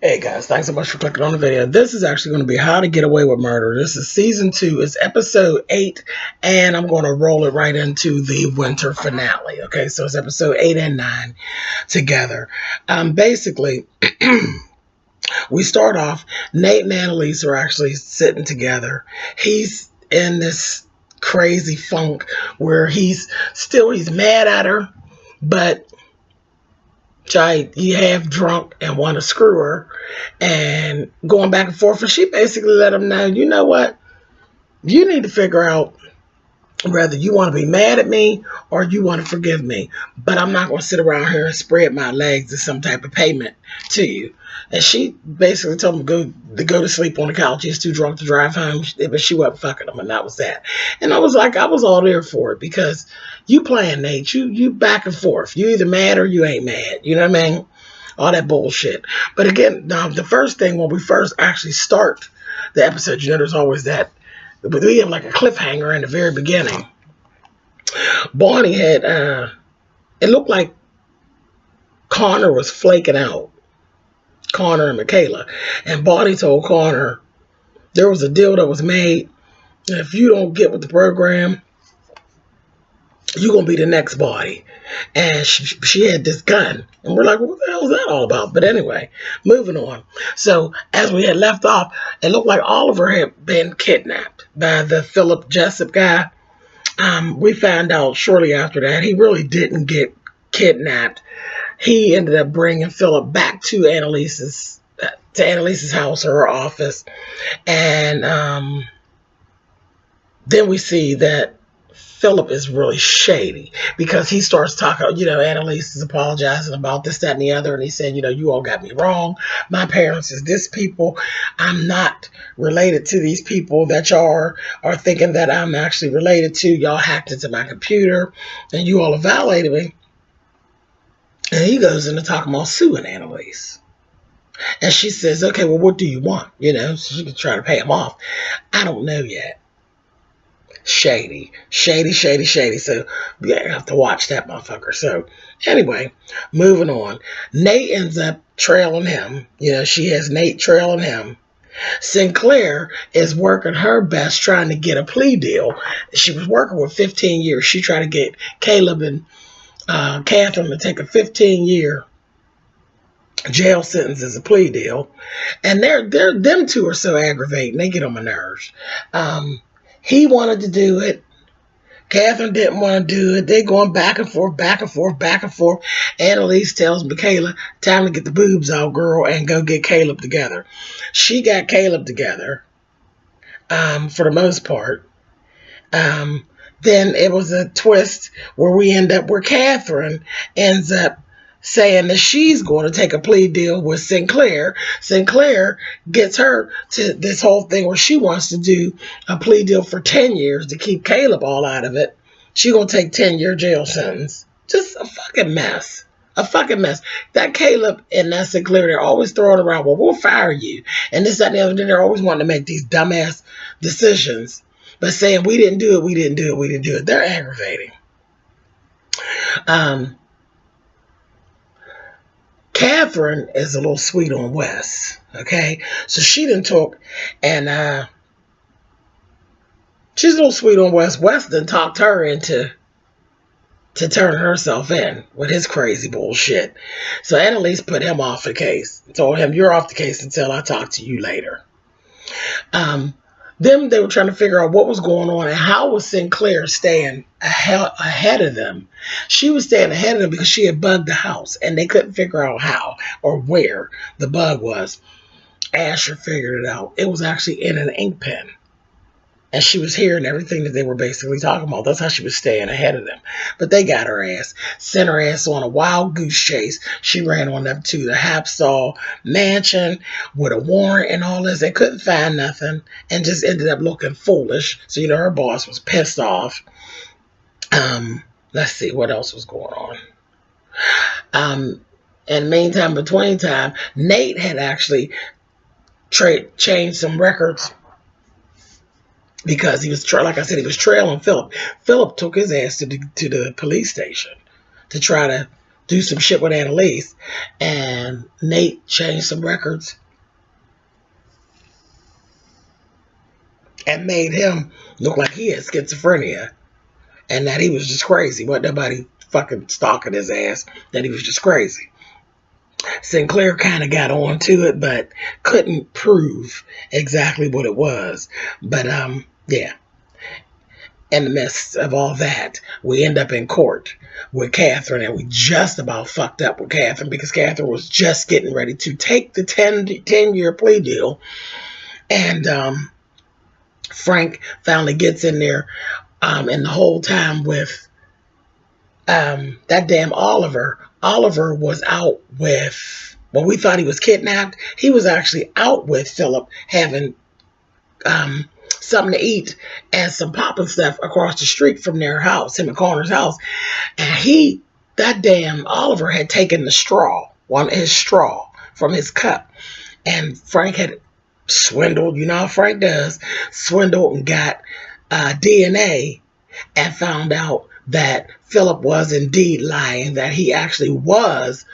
Hey guys, thanks so much for clicking on the video. This is actually going to be How to Get Away with Murder. This is season 2. It's episode 8, and I'm going to roll it right into the winter finale. Okay, so it's episode 8 and 9 together. Basically, we start off, Nate and Annalise are actually sitting together. He's in this crazy funk where he's mad at her, but he half drunk and want to screw her and going back and forth. And she basically let him know, you know what? You need to figure out whether you want to be mad at me or you want to forgive me. But I'm not going to sit around here and spread my legs as some type of payment to you. And she basically told him to go to sleep on the couch. He's too drunk to drive home, but she wasn't fucking him, and that was that. And I was all there for it because you playing, Nate. You back and forth. You either mad or you ain't mad. You know what I mean? All that bullshit. But again, the first thing when we first actually start the episode, there's always that. We have like a cliffhanger in the very beginning. Bonnie had, it looked like Connor was flaking out. Connor and Michaela. And Bonnie told Connor there was a deal that was made. And if you don't get with the program, you're going to be the next body. And she had this gun. And we're like, what the hell is that all about? But anyway, moving on. So as we had left off, it looked like Oliver had been kidnapped by the Philip Jessup guy. We found out shortly after that he really didn't get kidnapped. He ended up bringing Philip back to Annalise's house or her office. And then we see that Philip is really shady because he starts talking, Annalise is apologizing about this, that, and the other. And he said, you all got me wrong. My parents is this people. I'm not related to these people that y'all are thinking that I'm actually related to. Y'all hacked into my computer and you all have violated me. And he goes into talking about suing Annalise. And she says, okay, well, what do you want? So she can try to pay him off. I don't know yet. Shady. So we have to watch that motherfucker. So anyway, moving on. Nate ends up trailing him. She has Nate trailing him. Sinclair is working her best trying to get a plea deal. She was working with 15 years. She tried to get Caleb and Catherine to take a 15-year jail sentence as a plea deal. And them two are so aggravating. They get on my nerves. He wanted to do it. Catherine didn't want to do it. They're going back and forth. Annalise tells Michaela, time to get the boobs out, girl, and go get Caleb together. She got Caleb together for the most part. Then it was a twist where Catherine ends up saying that she's going to take a plea deal with Sinclair. Sinclair gets her to this whole thing where she wants to do a plea deal for 10 years to keep Caleb all out of it. She's going to take 10-year jail sentence. Just a fucking mess. A fucking mess. That Caleb and that Sinclair, they're always throwing around, well, we'll fire you. And this, that, and the other. Then they're always wanting to make these dumbass decisions. But saying, we didn't do it. They're aggravating. Catherine is a little sweet on Wes, okay? So she didn't talk, and she's a little sweet on Wes. Wes done talked her into turning herself in with his crazy bullshit. So Annalise put him off the case. Told him, you're off the case until I talk to you later. They were trying to figure out what was going on and how was Sinclair staying ahead of them. She was staying ahead of them because she had bugged the house and they couldn't figure out how or where the bug was. Asher figured it out. It was actually in an ink pen. And she was hearing everything that they were basically talking about. That's how she was staying ahead of them. But they got her ass. Sent her ass on a wild goose chase. She ran on up to the Hapstall mansion with a warrant and all this. They couldn't find nothing and just ended up looking foolish. So, her boss was pissed off. Let's see what else was going on. And meantime, between time, Nate had actually changed some records. Because he was, like I said, he was trailing Philip. Philip took his ass to the police station to try to do some shit with Annalise, and Nate changed some records and made him look like he had schizophrenia and that he was just crazy. Wasn't nobody fucking stalking his ass, that he was just crazy. Sinclair kind of got on to it, but couldn't prove exactly what it was. But yeah. In the midst of all that, we end up in court with Catherine, and we just about fucked up with Catherine because Catherine was just getting ready to take the 10-year plea deal. And Frank finally gets in there, and the whole time with that damn Oliver. Oliver was out with, well, we thought he was kidnapped. He was actually out with Philip having something to eat and some popping stuff across the street from their house, him and Connor's house. And that damn Oliver had taken the straw, his straw from his cup. And Frank had swindled, you know how Frank does, swindled and got DNA and found out that Philip was indeed lying, that he actually was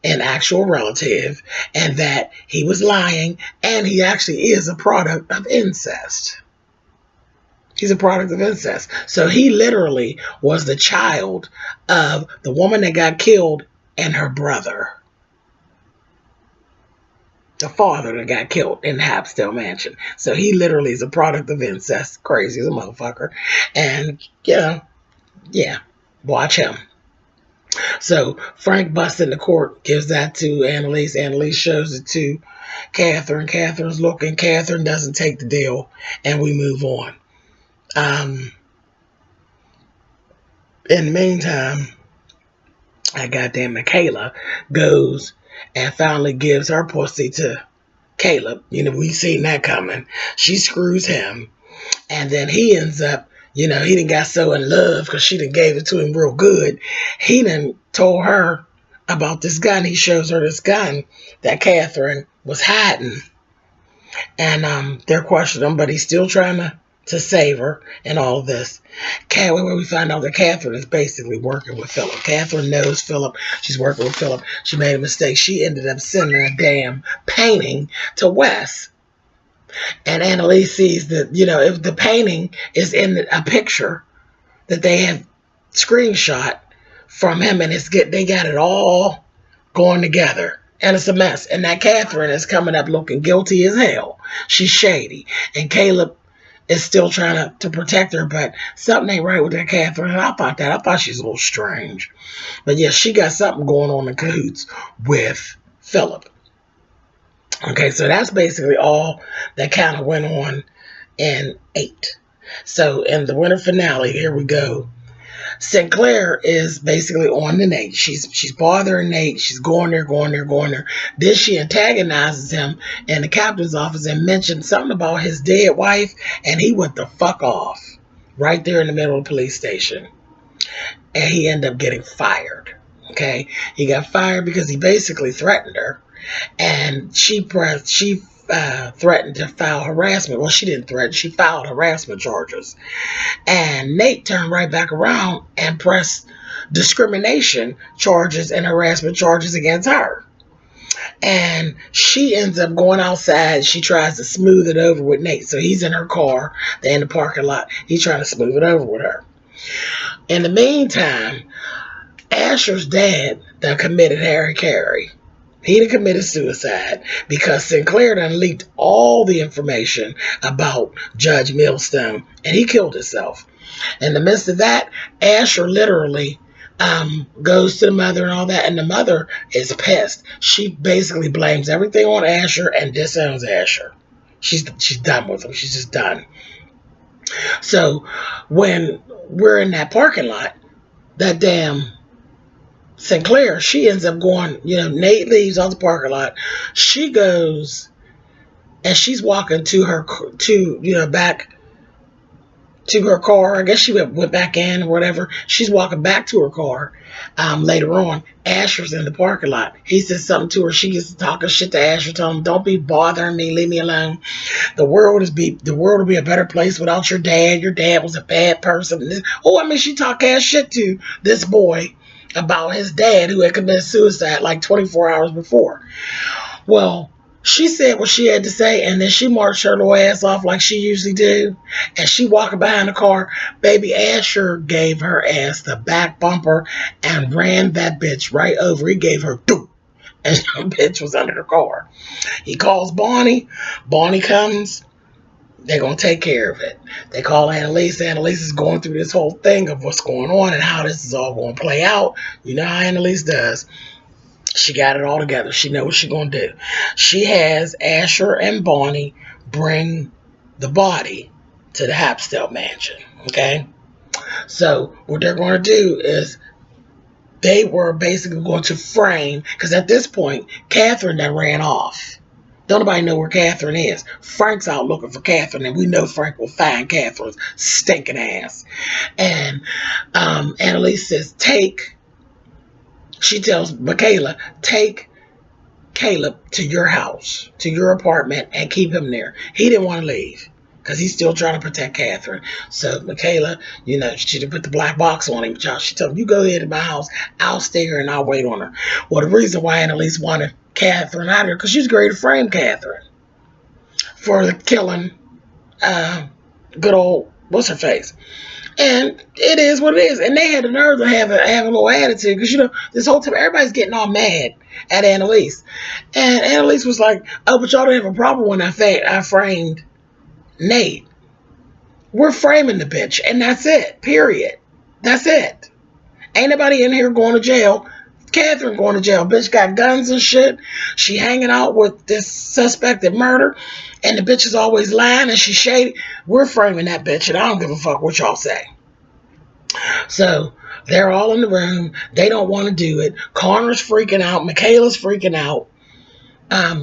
an actual relative, and that he was lying, and he actually is a product of incest. He's a product of incest. So he literally was the child of the woman that got killed and her brother. The father that got killed in the Hapsdale mansion. So he literally is a product of incest. Crazy as a motherfucker. And, yeah, watch him. So Frank busts into court, gives that to Annalise. Annalise shows it to Catherine. Catherine's looking. Catherine doesn't take the deal, and we move on. In the meantime, goddamn Michaela goes and finally gives her pussy to Caleb. You know, we seen that coming. She screws him, and then he ends up, you know, he done got so in love because she done gave it to him real good. He done told her about this gun. He shows her this gun that Catherine was hiding. And they're questioning him, but he's still trying to save her and all this. Where we find out that Catherine is basically working with Philip. Catherine knows Philip. She's working with Philip. She made a mistake. She ended up sending a damn painting to Wes. And Annalise sees that, you know, if the painting is in a picture that they have screenshot from him, and they got it all going together. And it's a mess. And that Catherine is coming up looking guilty as hell. She's shady. And Caleb is still trying to protect her, but something ain't right with that Catherine. And I thought she's a little strange. But yeah, she got something going on in cahoots with Philip. Okay, so that's basically all that kind of went on in 8. So in the winter finale, here we go. Sinclair is basically on to Nate. She's bothering Nate. She's going there. Then she antagonizes him in the captain's office and mentioned something about his dead wife, and he went the fuck off right there in the middle of the police station. And he ended up getting fired. Okay, he got fired because he basically threatened her, and she threatened to file harassment. Well, she didn't threaten. She filed harassment charges. And Nate turned right back around and pressed discrimination charges and harassment charges against her. And she ends up going outside. She tries to smooth it over with Nate. So he's in her car. They're in the parking lot. He's trying to smooth it over with her. In the meantime, Asher's dad done committed Harry Carey. He done committed suicide because Sinclair done leaked all the information about Judge Millstone, and he killed himself. In the midst of that, Asher literally goes to the mother and all that, and the mother is pissed. She basically blames everything on Asher and disowns Asher. She's done with him. She's just done. So when we're in that parking lot, that damn Sinclair, she ends up going, you know, Nate leaves out the parking lot. She goes and she's walking back to her car. I guess she went back in or whatever. She's walking back to her car later on. Asher's in the parking lot. He says something to her. She gets talking shit to Asher, telling him, don't be bothering me. Leave me alone. The world will be a better place without your dad. Your dad was a bad person. She talk ass shit to this boy about his dad who had committed suicide like 24 hours before. Well, she said what she had to say, and then she marched her little ass off like she usually do. And she walking behind the car. Baby Asher gave her ass the back bumper and ran that bitch right over. He gave her doop, and the bitch was under the car. He calls Bonnie. Bonnie comes. They're going to take care of it. They call Annalise. Annalise is going through this whole thing of what's going on and how this is all going to play out. You know how Annalise does. She got it all together. She knows what she's going to do. She has Asher and Bonnie bring the body to the Hapstel mansion. Okay? So what they're going to do is they were basically going to frame, because at this point, Catherine that ran off. Don't nobody know where Catherine is. Frank's out looking for Catherine, and we know Frank will find Catherine's stinking ass. And Annalise says, she tells Michaela, take Caleb to your house, to your apartment, and keep him there. He didn't want to leave because he's still trying to protect Catherine. So Michaela, she didn't put the black box on him. She told him, you go ahead to my house. I'll stay here and I'll wait on her. Well, the reason why Annalise wanted Catherine out of here, because she's ready to frame Catherine for killing good old, what's her face? And it is what it is. And they had the nerve to have a little attitude because, this whole time everybody's getting all mad at Annalise. And Annalise was like, oh, but y'all don't have a problem when I framed Nate. We're framing the bitch, and that's it, period. That's it. Ain't nobody in here going to jail. Catherine going to jail. Bitch got guns and shit. She hanging out with this suspected murder, and the bitch is always lying and she's shady. We're framing that bitch, and I don't give a fuck what y'all say. So they're all in the room. They don't want to do it. Connor's freaking out. Michaela's freaking out.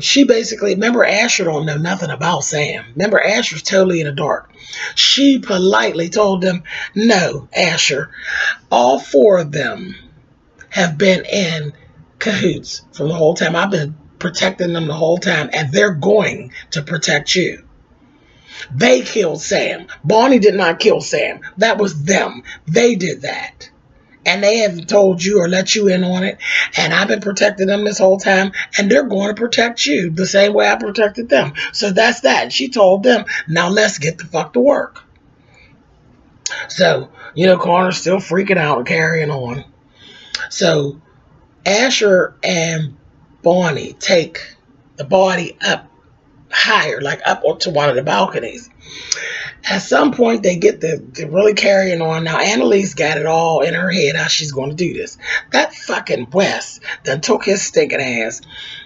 She basically, remember, Asher don't know nothing about Sam. Remember, Asher's totally in the dark. She politely told them, no, Asher, all four of them have been in cahoots from the whole time. I've been protecting them the whole time, and they're going to protect you. They killed Sam. Bonnie did not kill Sam. That was them. They did that. And they haven't told you or let you in on it. And I've been protecting them this whole time, and they're going to protect you the same way I protected them. So that's that. And she told them, now let's get the fuck to work. So, Connor's still freaking out and carrying on. So Asher and Bonnie take the body up higher, like up to one of the balconies. At some point, they get the really carrying on. Now, Annalise got it all in her head how she's going to do this. That fucking Wes that took his stinking ass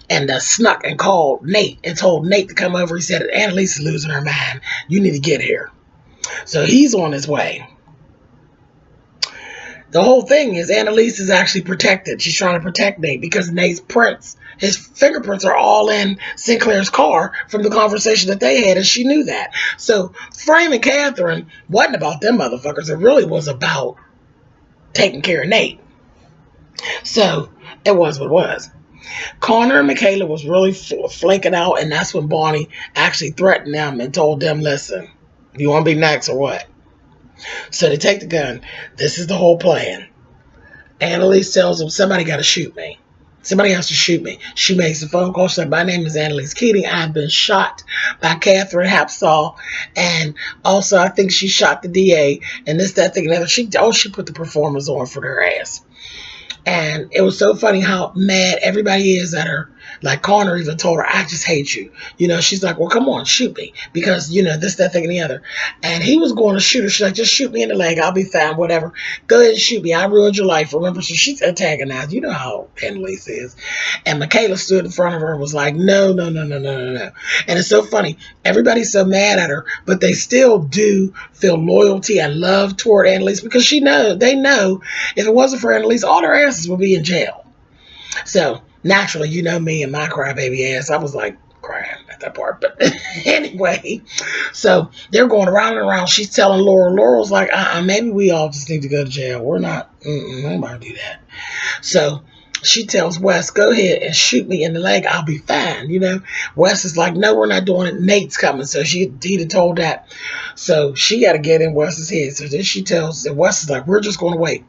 and snuck and called Nate and told Nate to come over. He said, Annalise is losing her mind. You need to get here. So he's on his way. The whole thing is Annalise is actually protected. She's trying to protect Nate because Nate's prints, his fingerprints are all in Sinclair's car from the conversation that they had, and she knew that. So framing Catherine wasn't about them motherfuckers. It really was about taking care of Nate. So it was what it was. Connor and Michaela was really flaking out, and that's when Bonnie actually threatened them and told them, listen, you want to be next or what? So they take the gun. This is the whole plan. Annalise tells them, somebody got to shoot me. Somebody has to shoot me. She makes a phone call. She said, my name is Annalise Keating. I've been shot by Catherine Hapsall. And also, I think she shot the DA. And this, that, thing, and that. She put the performers on for their ass. And it was so funny how mad everybody is at her. Like Connor even told her, I just hate you. She's like, well, come on, shoot me. Because, this, that, thing, and the other. And he was going to shoot her. She's like, just shoot me in the leg. I'll be fine, whatever. Go ahead and shoot me. I ruined your life, remember? So she's antagonized. You know how Annalise is. And Michaela stood in front of her and was like, no, no, no, no, no, no, no. And it's so funny. Everybody's so mad at her, but they still do feel loyalty and love toward Annalise because they know if it wasn't for Annalise, all their asses would be in jail. So naturally, me and my crybaby ass, I was like crying at that part. But anyway, so they're going around and around. She's telling Laurel. Laurel's like, maybe we all just need to go to jail. We're not, nobody do that. So she tells Wes, go ahead and shoot me in the leg. I'll be fine. Wes is like, no, we're not doing it. Nate's coming. So he'd told that. So she got to get in Wes's head. So then she tells, and Wes is like, we're just going to wait.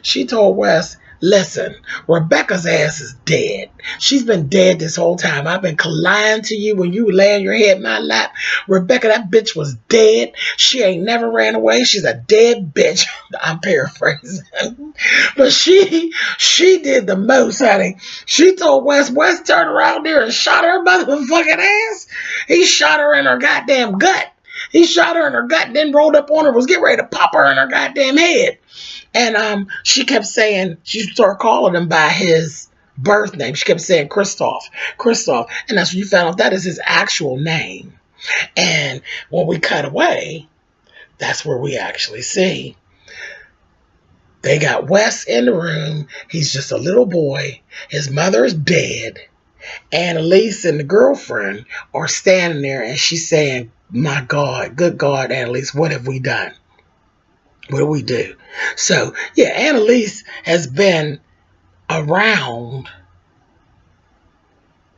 She told Wes, Listen, Rebecca's ass is dead. She's been dead this whole time. I've been lying to you when you were laying your head in my lap. Rebecca, that bitch was dead. She ain't never ran away. She's a dead bitch. I'm paraphrasing. But she did the most, honey. She told West turned around there and shot her motherfucking ass. He shot her in her goddamn gut. He shot her in her gut, then rolled up on her, was getting ready to pop her in her goddamn head. And she kept saying, she started calling him by his birth name. She kept saying Christoph. And that's when you found out that is his actual name. And when we cut away, that's where we actually see they got Wes in the room. He's just a little boy. His mother is dead. Annalise and the girlfriend are standing there, and she's saying, my God, good God, Annalise, what have we done? What do we do? So, yeah, Annalise has been around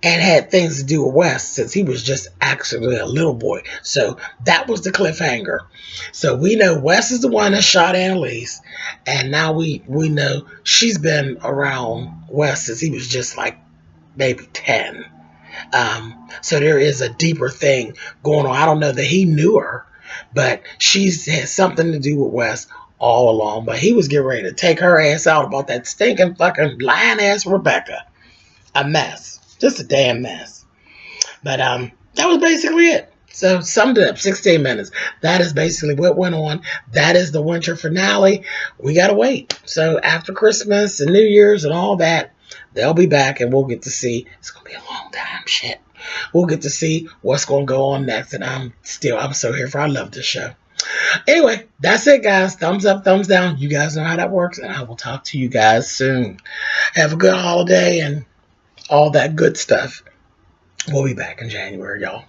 and had things to do with Wes since he was just actually a little boy. So that was the cliffhanger. So we know Wes is the one that shot Annalise, and now we know she's been around Wes since he was just like maybe 10. So there is a deeper thing going on. I don't know that he knew her, but she's had something to do with Wes all along. But he was getting ready to take her ass out about that stinking fucking lying ass Rebecca. A mess. Just a damn mess. But that was basically it. So summed it up, 16 minutes. That is basically what went on. That is the winter finale. We gotta wait. So after Christmas and New Year's and all that, they'll be back and we'll get to see. It's gonna be a long time, shit. We'll get to see what's gonna go on next. And I'm so here for. I love this show. Anyway, that's it, guys. Thumbs up, thumbs down. You guys know how that works, and I will talk to you guys soon. Have a good holiday and all that good stuff. We'll be back in January, y'all.